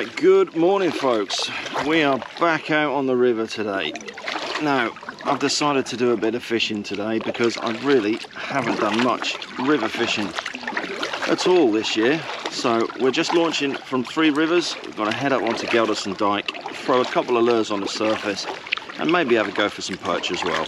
Right, good morning folks. We are back out on the river today. Now, I've decided to do a bit of fishing today because I really haven't done much river fishing at all this year. So we're just launching from 3 rivers. We're going to head up onto Gelderston Dyke, throw a couple of lures on the surface and maybe have a go for some perch as well.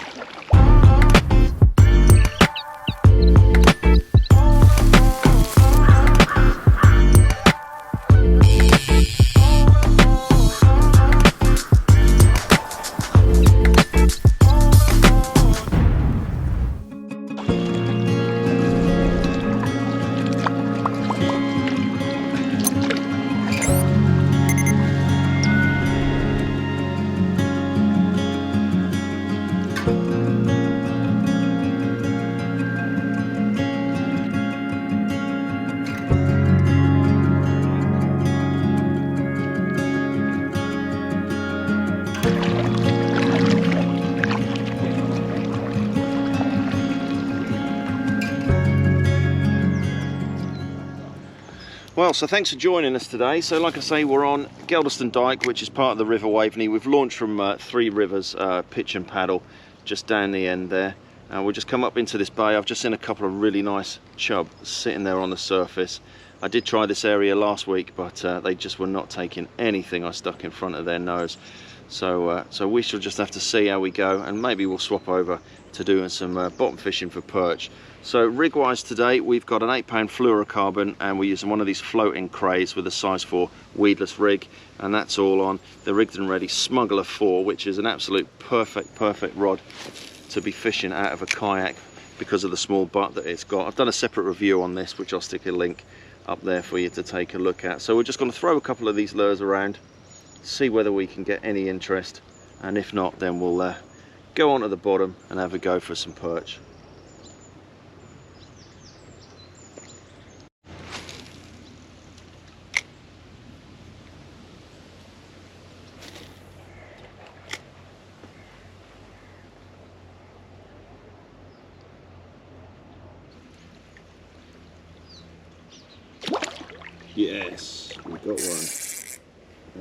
Well, so thanks for joining us today. So like I say, we're on Gelderston Dyke, which is part of the River Waveney. We've launched from 3 rivers, pitch and paddle, just down the end there. We'll just come up into this bay. I've just seen a couple of really nice chub sitting there on the surface. I did try this area last week, but they just were not taking anything I stuck in front of their nose. So we shall just have to see how we go, and maybe we'll swap over to doing some bottom fishing for perch. So rig wise today, we've got an 8-pound fluorocarbon and we're using one of these floating crays with a size 4 weedless rig, and that's all on the rigged and ready Smuggler 4, which is an absolute perfect rod to be fishing out of a kayak because of the small butt that it's got. I've done a separate review on this, which I'll stick a link up there for you to take a look at. So we're just going to throw a couple of these lures around, see whether we can get any interest, and if not, then we'll go on to the bottom and have a go for some perch. Yes, we got one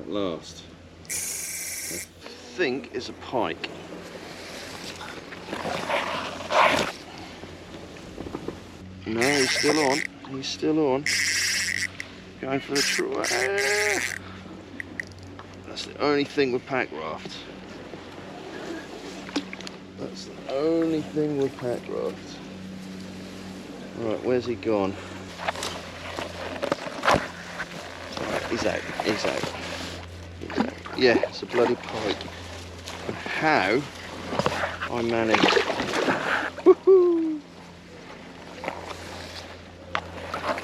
at last. I think it's a pike. No, he's still on. He's still on. Going for a try. That's the only thing with packraft. That's the only thing with packraft. Right, where's he gone? He's out, he's out. Yeah, it's a bloody pike. And how I managed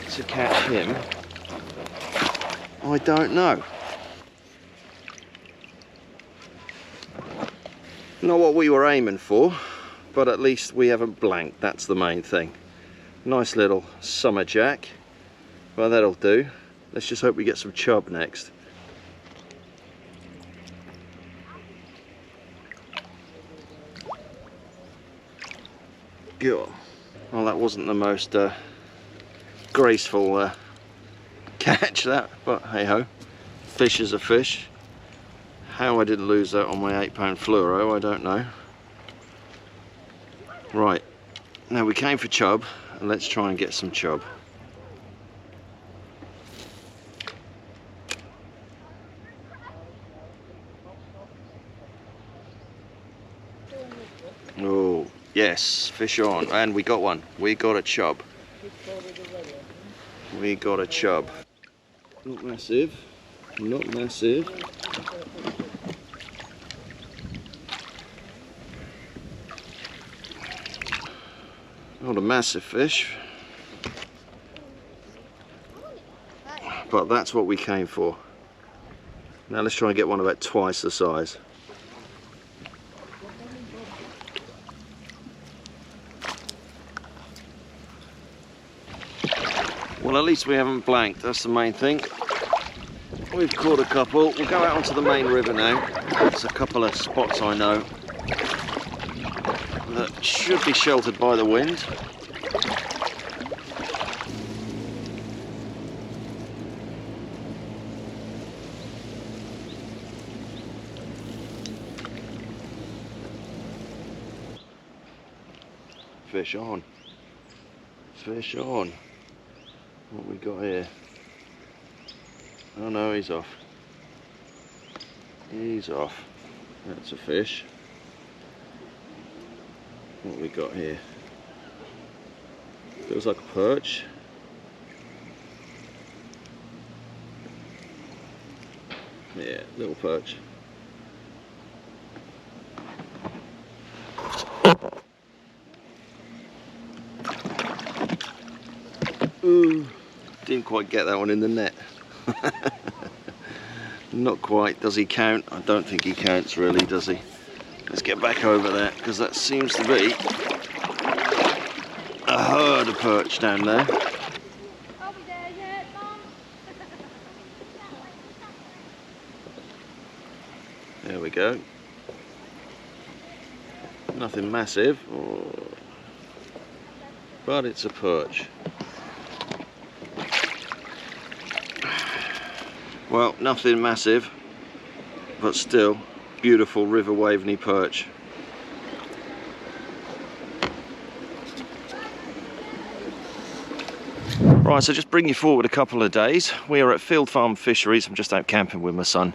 to catch him, I don't know. Not what we were aiming for, but at least we haven't blanked, that's the main thing. Nice little summer jack, well that'll do. Let's just hope we get some chub next. Go on. Well, that wasn't the most graceful catch, that, but hey ho, fish is a fish. How I didn't lose that on my 8-pound fluoro, I don't know. Right, now we came for chub, and let's try and get some chub. Oh, yes, fish on, and we got one. We got a chub. We got a chub. Not massive, not massive. Not a massive fish, but that's what we came for. Now let's try and get one about twice the size. Well, at least we haven't blanked, that's the main thing. We've caught a couple. We'll go out onto the main river now. There's a couple of spots I know that should be sheltered by the wind. Fish on. Fish on. What we got here? Oh no, he's off. He's off. That's a fish. What we got here? Feels like a perch. Yeah, little perch. Ooh, didn't quite get that one in the net. Not quite. Does he count? I don't think he counts really, does he? Let's get back over there, because that seems to be a herd of perch down there. There we go. Nothing massive, but it's a perch. Well, nothing massive, but still beautiful River Waveney perch. Right, so just bring you forward a couple of days. We are at Field Farm Fisheries. I'm just out camping with my son,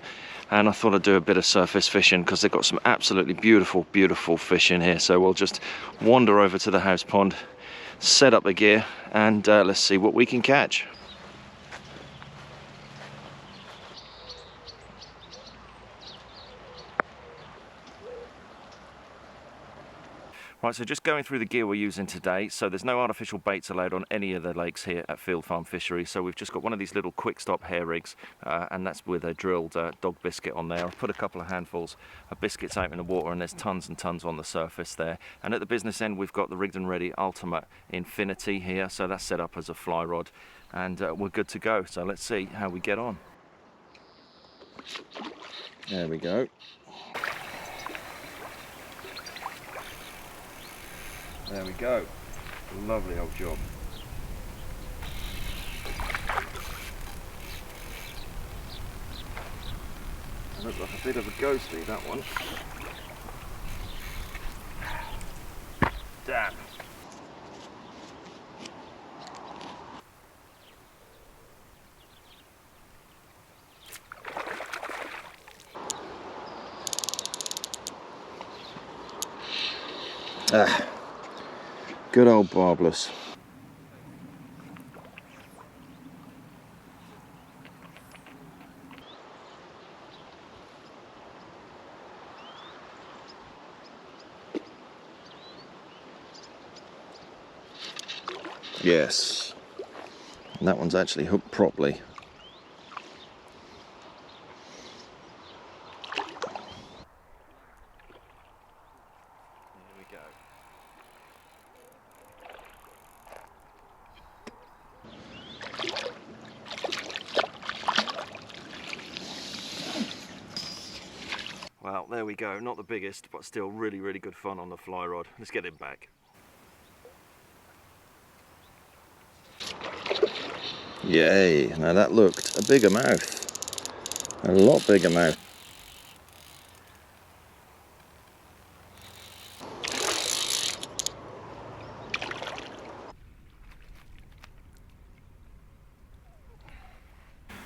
and I thought I'd do a bit of surface fishing because they've got some absolutely beautiful, beautiful fish in here. So we'll just wander over to the house pond, set up the gear, and let's see what we can catch. Right, so just going through the gear we're using today. So there's no artificial baits allowed on any of the lakes here at Field Farm Fisheries. So we've just got one of these little quick stop hair rigs, and that's with a drilled dog biscuit on there. I've put a couple of handfuls of biscuits out in the water, and there's tons and tons on the surface there. And at the business end, we've got the Rigged and Ready Ultimate Infinity here. So that's set up as a fly rod, and we're good to go. So let's see how we get on. There we go. There we go. Lovely old job. It looks like a bit of a ghosty, that one. Damn. Ah. Good old barbless. Yes. And that one's actually hooked properly. Well, there we go. Not the biggest, but still really, really good fun on the fly rod. Let's get him back. Yay. Now that looked a bigger mouth. A lot bigger mouth.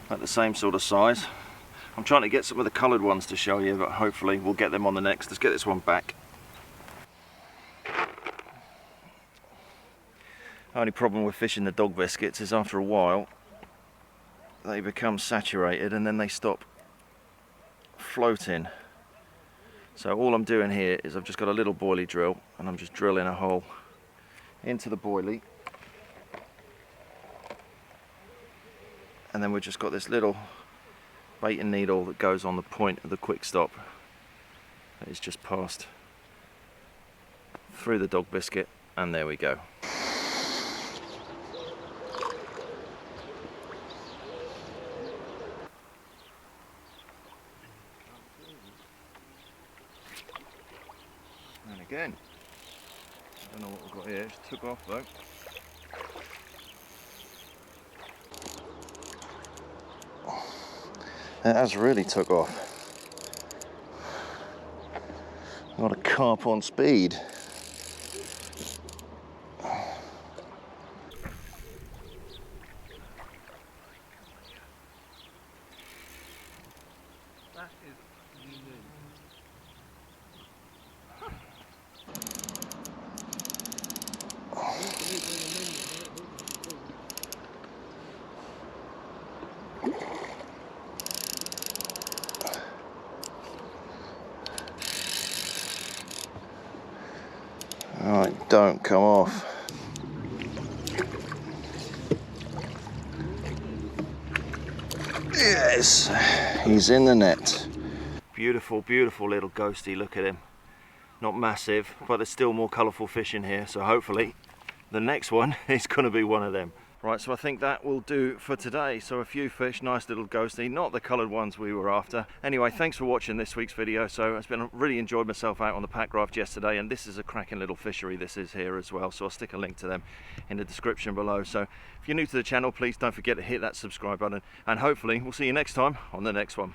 At the same sort of size. I'm trying to get some of the coloured ones to show you, but hopefully we'll get them on the next. Let's get this one back. Only problem with fishing the dog biscuits is after a while they become saturated and then they stop floating. So all I'm doing here is I've just got a little boilie drill and I'm just drilling a hole into the boilie, and then we've just got this little baiting needle that goes on the point of the quick stop that is just passed through the dog biscuit, and there we go. And again, I don't know what we've got here, it just took off though. It has really took off. Got a carp on speed. That is unique. Alright, don't come off. Yes, he's in the net. Beautiful, beautiful little ghosty, look at him. Not massive, but there's still more colourful fish in here, so hopefully the next one is going to be one of them. Right, so I think that will do for today. So a few fish, nice little ghosty, not the coloured ones we were after. Anyway, thanks for watching this week's video. So it's been really enjoyed myself out on the packraft yesterday, and this is a cracking little fishery this is here as well. So I'll stick a link to them in the description below. So if you're new to the channel, please don't forget to hit that subscribe button, and hopefully we'll see you next time on the next one.